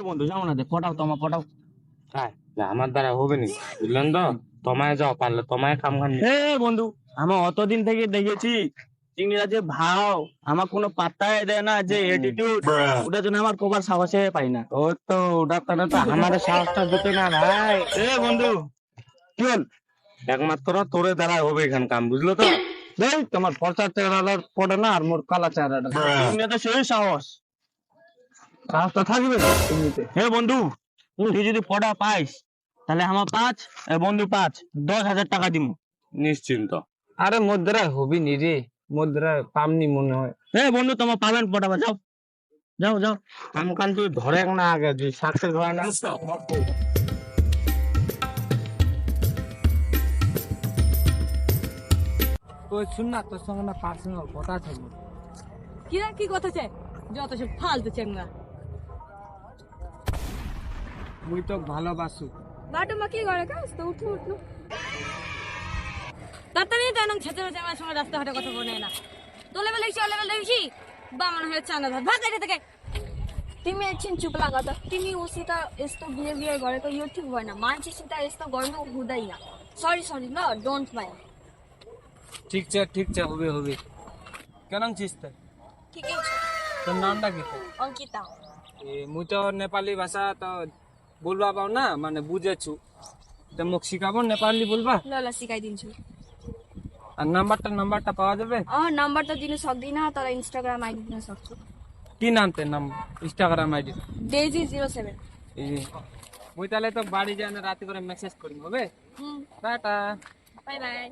বন্ধু যাও না, পটাও তোমার পটাও। হ্যাঁ, আমার দ্বারা হবে নি, বুঝলেন তো? তোমায় যাও, পারলে তোমায় কাম খান। বন্ধু, আমার অতদিন থেকে দেখেছি চিংড়িরা যে ভাও, আমার কোনো পাত্তাই দেয় না, যে এটিটিউড, ওটার জন্য আমার কবার সাহসে পাই না। ও তো ওটা তো আমার সাহসটা দিতে না ভাই। বন্ধু কি হল? একমাত্র তোরে দ্বারা হবে এখান কাম, বুঝলো তো? তোমার ফর্সার চেহারাটার পড়ে না, আর মোর কালা চেহারাটা, তো সেই সাহস, সাহসটা থাকবে এমনিতে। বন্ধু, তুই যদি পড়া পাইস তাহলে আমার 5, বন্ধু 5, 10,000 টাকা দিব। নিশ্চিন্ত। আরে মুদ্রা হবি নি রে, মুদ্রা পামনি মনে হয়। বন্ধু তোমার পাবেন পটাবা, যাও যাও যাও। কাম কান তুই ধরে না আগে, যে সাকসেস হয় না। তুই শুন না, তোর সঙ্গে না পার্সোনাল কথা থাকবে। কি কথা চাই? যত সব ফালতু চেঙ্গা। মুই তো ভালোবাসু। বাটু মা কি করে কাজ তো উঠু তাড়াতাড়ি তো এনং ছেঁচে ছেঁচে আমার সঙ্গে রাস্তাঘাটে কথা বলে না। তো লেভেল দেখছি বা মনে হয় চাঙ্গা ধর ভাগ এটা থেকে। तिमी एकछिन चुप लाग त तिमी उसित यस्तो बिहेभियर गरेको यो ठिक भएन मान्छेसित यस्तो गर्नु हुँदैन सरी ल डोन्ट माइन्ड ঠিক আছে হবে কেন চিস্তে ठिकै छ তোর নামটা কি? अंकिता মুই তো নেপালি ভাষা তো বলবা পাও না, মানে বুঝেছু, তো মোক শিখাবো নেপালি বলবা? ल सिकाइदिन्छु আর নাম্বারটা পাওয়া যাবে? नम्बर त दिनु सक्दिन तर इन्स्टाग्राम आइडी दिन सक्छु কি নামতে নাম ইনস্টাগ্রাম আইডি? डेजी 07 মুই তাহলে তো বাড়ি যাই না, রাতে করে মেসেজ করি, হবে? টাটা। बाई बाई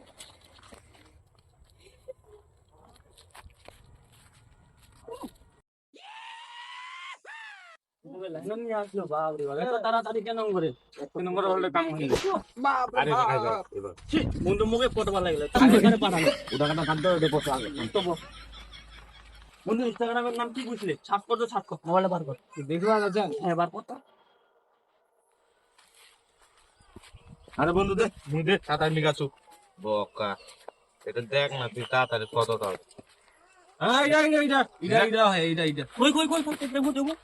তাড়াতাড়ি কেন করে নম্বর হলে কাম হয়ে যাবে। আরে ভাই যাও এবার। বন্ধু মুখে পটবা লাগলে পাঠানো উদাহরণটা কাট দাও, দেখো আগে। বন্ধু ইনস্টাগ্রামের নাম কি বুঝলে? সার্চ করছো, মোবাইলে বার কর, দেখবা না জান? বার কর তো। আরে বন্ধু দে, তাড়াতাড়ি লিখাছো। বকা, এটা দেখ না তুই তাড়াতাড়ি কত দাও। এইটা কই দেখো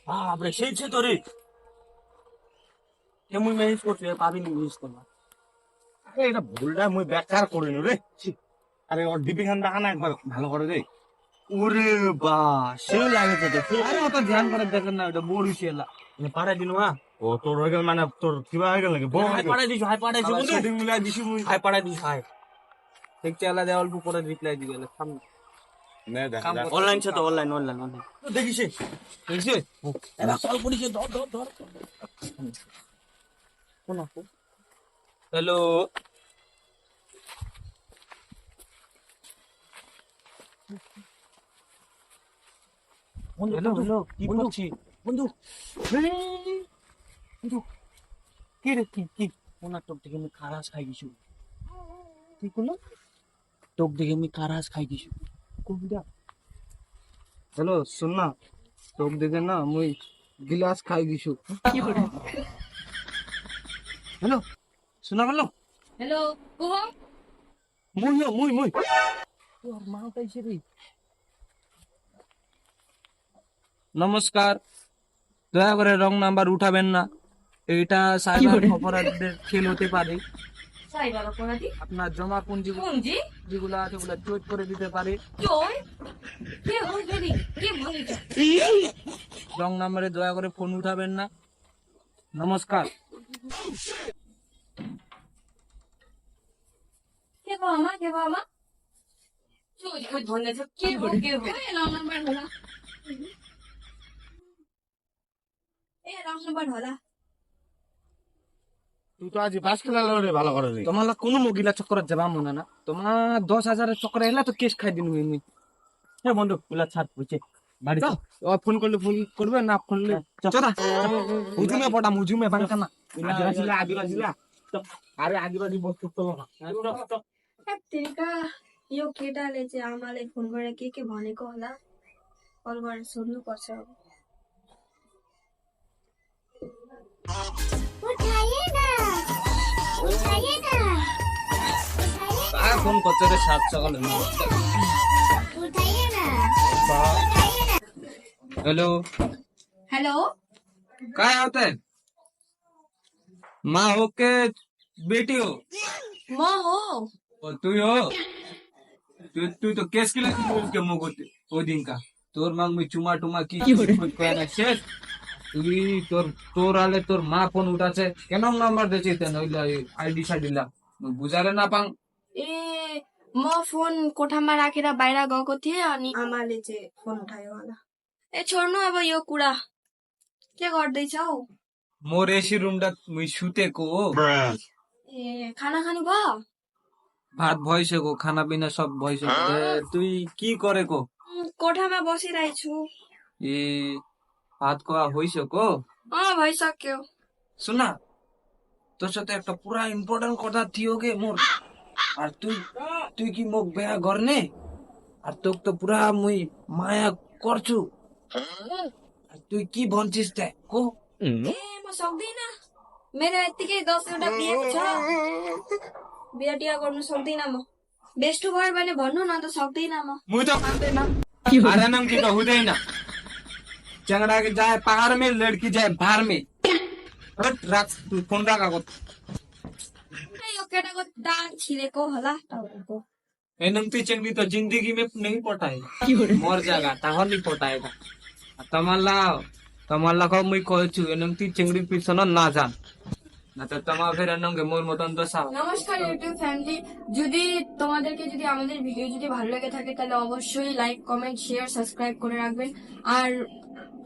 বাপরে, সেই ছে তোরে কেমন মেসেজ করছে, পাবিনি মেসেজ করবা। এটা ভুলটা মুই বেকার করিনি রে। ছি। আরে ওর ডিপি খান দেখা না একবার ভালো করে দে। ওরে বা, সে লাগেছে তো। আরে অত ধ্যান করে দেখেন না, ওটা বড়িছেলা পাড়াই দিন। ও তোর হয়ে গেল, মানে তোর কিবা হয়ে গেল নাকি? হাই পাড়াই দিছ বন্ধু, সেটিং মিলাই দিছি মুই। হাই পাড়াই দিছ। ঠিক চালা দে, অল্প করে রিপ্লাই দিবে সামনে। নে দেখ। অনলাইন ছে তো, অনলাইন দেখিছে এবার কল করিছে, ধর কোন আপু? হ্যালো হ্যালো কি করছি বন্ধু? কি রে কি ওনার টোক দেখে আমি খারাস খাই গেছি। কি করলো? টোক দেখে আমি খারাস খাই গেছি। কোনটা? হ্যালো শুন না, তোক দেখে না মুই গিলাস খাই গেছু। হ্যালো শোনা গেল? হ্যালো কুহ মুই তোর মা পাইছে রে। নমস্কার, দয়া করে রং নাম্বার উঠাবেন না, এটা সাইবার অপরাধীদের খেল হতে পারে। সাইবার অপরাধী আপনার জমা পুঁজি পুঞ্জি যেগুলো আছে ওগুলো চোট করে দিতে পারে। জয় কে বলবি কে বলিছ? রং নাম্বারে দয়া করে ফোন উঠাবেন না। নমস্কার। কে বাবা চোজ কই ধরনেছ কে রং নাম্বার होला रङ नम्बर होला তুই তো আজ বাস খেলা রে ভালো করে রে। তোমার কোনো মহিলা চক্কর যাবা মনে না, তোমার 10,000 চক্কর এলা তো কেস খাই দিন মুই। বন্ধু গুলা ছাড় বুঝছে বাড়ি ফোন করলে ফোন করবে না, ফোন করলে চলা হুজুমে পড়া মুজুমে বাঙ্কা না। আদিবাসীলা আরে আদিবাসী বস্তু তো না। तेरिका यो केटाले चाहिँ आमाले फोन गरेर के भनेको होला कल गरेर सोध्नु पर्छ अब ফোন করছে রে 7 সকালে। हेलो हेलो काय होता है माँ हो के बेटी हो म हो और तू हो तू तो केस के लिए मुगो वो दिन का তোর মাং মুই চুমা টুমা কি কয় শেষ তুই তোর আলে তোর মা ফোন উঠাছে কেন নাম্বার দিয়েছি নইলে আইডি সাইডিলা বুঝারে ना पाङ ए म फोन कोठामा राखेर बाहिर गएको थिएँ अनि आमाले चाहिँ फोन उठायो होला ए छोड्नु अब यो कुरा के गर्दैछौ मोर एसी रुमडा मुई सुतेको हो ए खाना खानु भयो भात भइसक्यो खाना पिना सब भइसक्यो तुई কি गरेको कोठामा बसिरहेछु ए ভাত খাওয়া হইসক্यो भइसक्यो শোনা তোর সাথে একটা পুরা ইম্পর্টেন্ট কথা थियो गे मोर আর তুই কি মোক বিয়া गर्ने আর তোক তো পুরা মুই মায়া করछु আর তুই কি भन्छिस त को ए म सक्दिन मेरो यतिकै 10 वटा बिहे छ बिहा टिहा गर्नु सक्दिन म बेस्टु भयो भने भन्नु न त सक्दिन म मुई तो मान्दैन अरे नम की तो हुँदैन चंगड़ा के जाए पहाड़ में लड़की जाए बाहर में हट राख तू फोन राखा ए, यो केटाको दाग छिरेको होला टाउको एनमती चंगड़ी तो जिंदगी में नहीं पटाएगा मर जाएगा ताहर नहीं पटाएगा तमल्ला को मुई कहछु एनमती चंगड़ी पिछन ना जान না তো তোমার ফের নঙ্গে মোর মতন তো সাও নমস্কার ইউটিউব ফ্যামিলি যদি তোমাদেরকে যদি আমাদের ভিডিও যদি ভালো লেগে থাকে তাহলে অবশ্যই লাইক কমেন্ট শেয়ার সাবস্ক্রাইব করে রাখবেন আর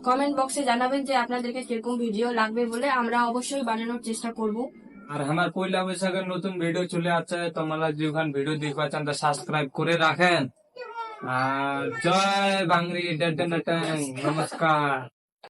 কমেন্ট বক্সে জানাবেন যে আপনাদেরকে কিরকম ভিডিও লাগবে বলে আমরা অবশ্যই বানানোর চেষ্টা করব আর আমার পয়লা বৈশাখের নতুন ভিডিও চলে আসছে তোমরা যখন ভিডিও দেখবা চান তো সাবস্ক্রাইব করে রাখেন আর জয় বাংরি নমস্কার